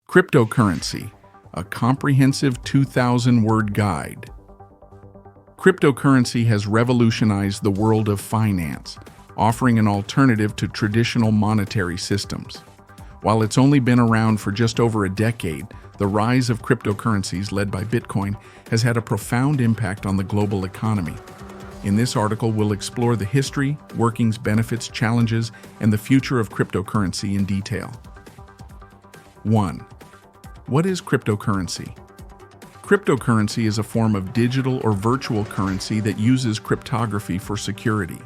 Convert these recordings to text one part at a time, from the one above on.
Cryptocurrency, a comprehensive 2,000-word guide. Cryptocurrency has revolutionized the world of finance, offering an alternative to traditional monetary systems. While it's only been around for just over a decade, the rise of cryptocurrencies led by Bitcoin has had a profound impact on the global economy. In this article, we'll explore the history, workings, benefits, challenges, and the future of cryptocurrency in detail. 1. What is cryptocurrency? Cryptocurrency is a form of digital or virtual currency that uses cryptography for security.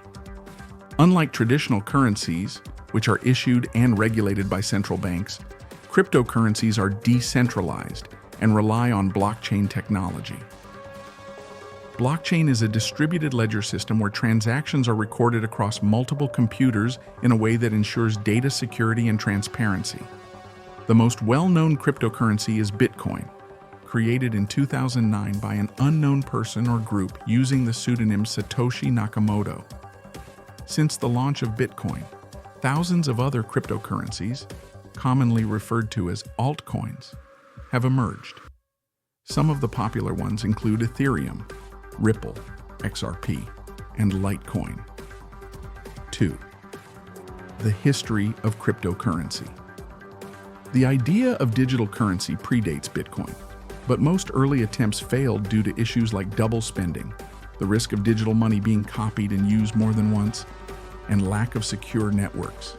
Unlike traditional currencies, which are issued and regulated by central banks, cryptocurrencies are decentralized and rely on blockchain technology. Blockchain is a distributed ledger system where transactions are recorded across multiple computers in a way that ensures data security and transparency. The most well-known cryptocurrency is Bitcoin, created in 2009 by an unknown person or group using the pseudonym Satoshi Nakamoto. Since the launch of Bitcoin, thousands of other cryptocurrencies, commonly referred to as altcoins, have emerged. Some of the popular ones include Ethereum, Ripple, XRP, and Litecoin. 2. The history of cryptocurrency. The idea of digital currency predates Bitcoin, but most early attempts failed due to issues like double spending, the risk of digital money being copied and used more than once, and lack of secure networks.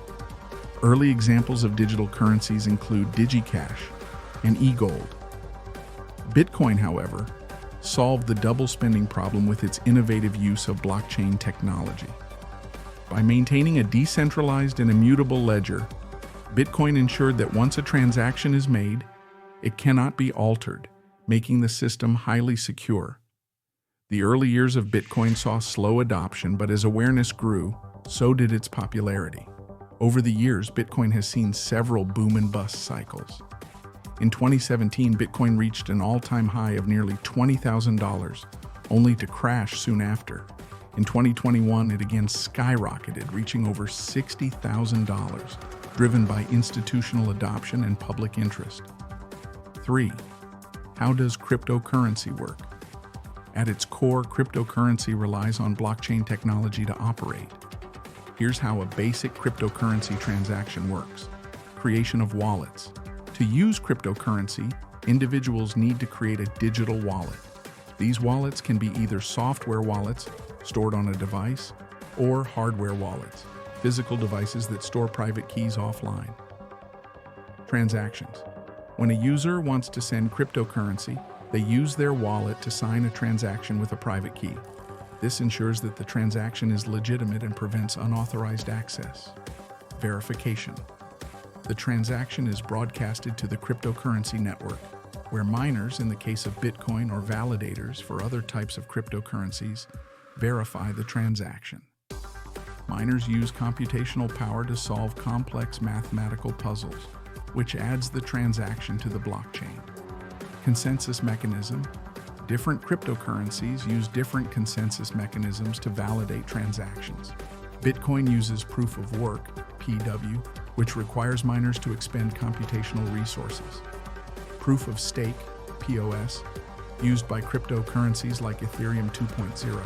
Early examples of digital currencies include DigiCash and eGold. Bitcoin, however, solved the double spending problem with its innovative use of blockchain technology. By maintaining a decentralized and immutable ledger, Bitcoin ensured that once a transaction is made, it cannot be altered, making the system highly secure. The early years of Bitcoin saw slow adoption, but as awareness grew, so did its popularity. Over the years, Bitcoin has seen several boom and bust cycles. In 2017, Bitcoin reached an all-time high of nearly $20,000, only to crash soon after. In 2021, it again skyrocketed, reaching over $60,000, driven by institutional adoption and public interest. 3. How does cryptocurrency work? At its core, cryptocurrency relies on blockchain technology to operate. Here's how a basic cryptocurrency transaction works. Creation of wallets. To use cryptocurrency, individuals need to create a digital wallet. These wallets can be either software wallets, stored on a device, or hardware wallets, physical devices that store private keys offline. Transactions. When a user wants to send cryptocurrency, they use their wallet to sign a transaction with a private key. This ensures that the transaction is legitimate and prevents unauthorized access. Verification. The transaction is broadcasted to the cryptocurrency network, where miners, in the case of Bitcoin, or validators for other types of cryptocurrencies, verify the transaction. Miners use computational power to solve complex mathematical puzzles, which adds the transaction to the blockchain. Consensus mechanism. Different cryptocurrencies use different consensus mechanisms to validate transactions. Bitcoin uses proof of work, PW, which requires miners to expend computational resources. Proof of stake, POS, used by cryptocurrencies like Ethereum 2.0,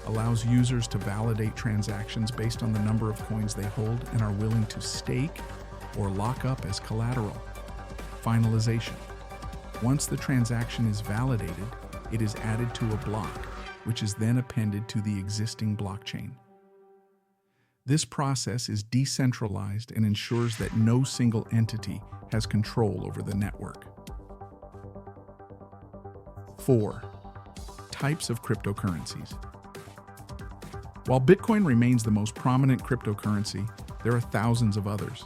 allows users to validate transactions based on the number of coins they hold and are willing to stake or lock up as collateral. Finalization. Once the transaction is validated, it is added to a block, which is then appended to the existing blockchain. This process is decentralized and ensures that no single entity has control over the network. 4. Types of cryptocurrencies. While Bitcoin remains the most prominent cryptocurrency, there are thousands of others.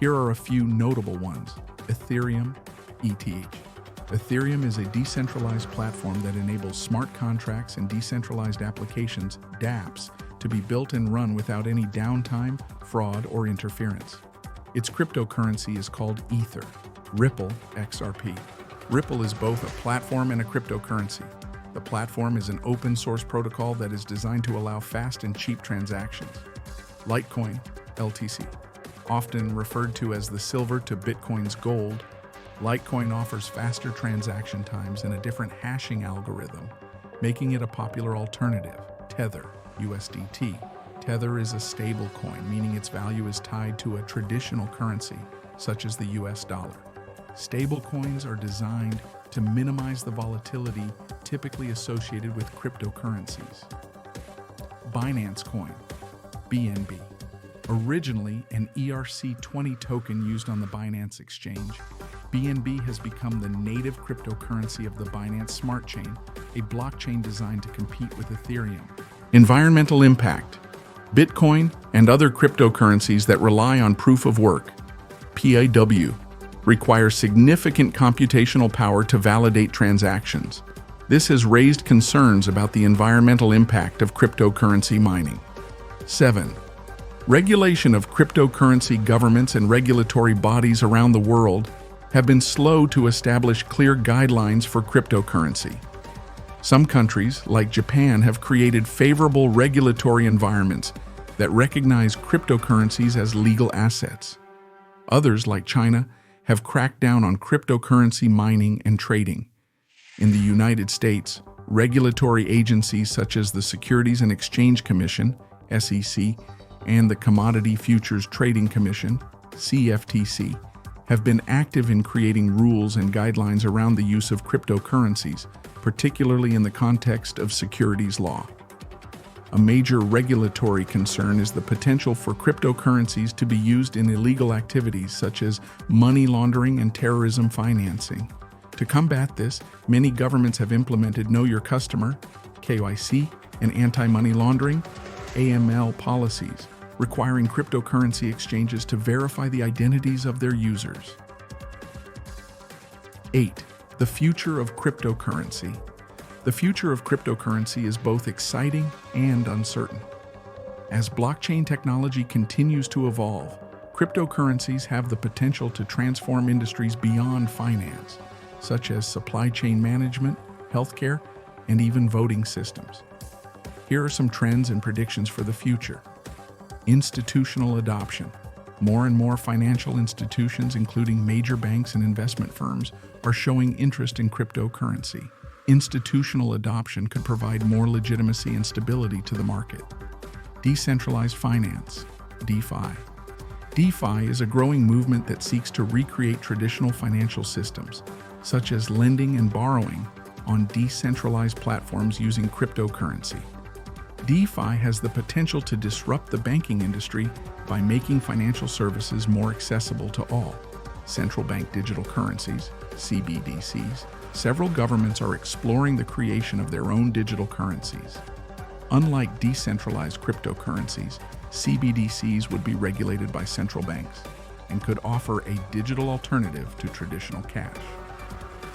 Here are a few notable ones. Ethereum, ETH. Ethereum is a decentralized platform that enables smart contracts and decentralized applications, dApps, to be built and run without any downtime, fraud, or interference. Its cryptocurrency is called Ether. Ripple, XRP. Ripple is both a platform and a cryptocurrency. The platform is an open-source protocol that is designed to allow fast and cheap transactions. Litecoin, LTC. Often referred to as the silver to Bitcoin's gold, Litecoin offers faster transaction times and a different hashing algorithm, making it a popular alternative. Tether, USDT. Tether is a stable coin, meaning its value is tied to a traditional currency, such as the US dollar. Stable coins are designed to minimize the volatility typically associated with cryptocurrencies. Binance Coin, BNB. Originally an ERC20 token used on the Binance exchange, BNB has become the native cryptocurrency of the Binance Smart Chain, a blockchain designed to compete with Ethereum. Environmental impact. Bitcoin and other cryptocurrencies that rely on proof of work, PAW, require significant computational power to validate transactions. This has raised concerns about the environmental impact of cryptocurrency mining. 7. Regulation of cryptocurrency. Governments and regulatory bodies around the world have been slow to establish clear guidelines for cryptocurrency. Some countries, like Japan, have created favorable regulatory environments that recognize cryptocurrencies as legal assets. Others, like China, have cracked down on cryptocurrency mining and trading. In the United States, regulatory agencies such as the Securities and Exchange Commission, SEC, and the Commodity Futures Trading Commission, CFTC, have been active in creating rules and guidelines around the use of cryptocurrencies, particularly in the context of securities law. A major regulatory concern is the potential for cryptocurrencies to be used in illegal activities such as money laundering and terrorism financing. To combat this, many governments have implemented Know Your Customer, KYC, and anti-money laundering, AML policies, requiring cryptocurrency exchanges to verify the identities of their users. 8. The future of cryptocurrency. The future of cryptocurrency is both exciting and uncertain. As blockchain technology continues to evolve, cryptocurrencies have the potential to transform industries beyond finance, such as supply chain management, healthcare, and even voting systems. Here are some trends and predictions for the future. Institutional adoption. More and more financial institutions, including major banks and investment firms, are showing interest in cryptocurrency. Institutional adoption could provide more legitimacy and stability to the market. Decentralized finance, DeFi. DeFi is a growing movement that seeks to recreate traditional financial systems, such as lending and borrowing, on decentralized platforms using cryptocurrency. DeFi has the potential to disrupt the banking industry by making financial services more accessible to all. Central bank digital currencies, CBDCs. Several governments are exploring the creation of their own digital currencies. Unlike decentralized cryptocurrencies, CBDCs would be regulated by central banks and could offer a digital alternative to traditional cash.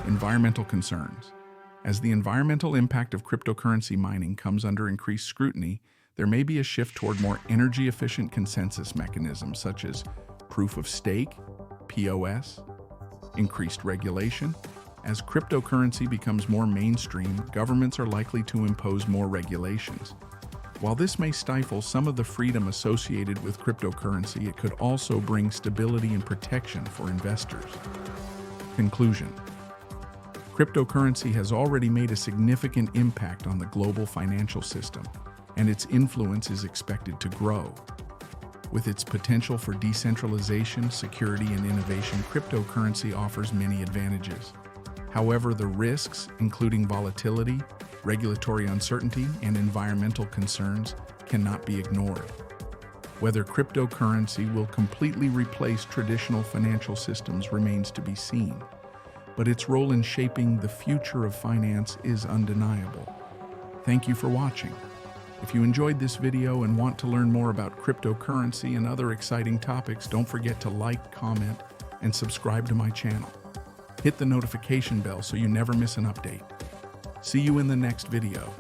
Environmental concerns. As the environmental impact of cryptocurrency mining comes under increased scrutiny, there may be a shift toward more energy-efficient consensus mechanisms such as proof of stake, POS, increased regulation. As cryptocurrency becomes more mainstream, governments are likely to impose more regulations. While this may stifle some of the freedom associated with cryptocurrency, it could also bring stability and protection for investors. Conclusion. Cryptocurrency has already made a significant impact on the global financial system, and its influence is expected to grow. With its potential for decentralization, security, and innovation, cryptocurrency offers many advantages. However, the risks, including volatility, regulatory uncertainty, and environmental concerns, cannot be ignored. Whether cryptocurrency will completely replace traditional financial systems remains to be seen, but its role in shaping the future of finance is undeniable. Thank you for watching. If you enjoyed this video and want to learn more about cryptocurrency and other exciting topics, don't forget to like, comment, and subscribe to my channel. Hit the notification bell so you never miss an update. See you in the next video.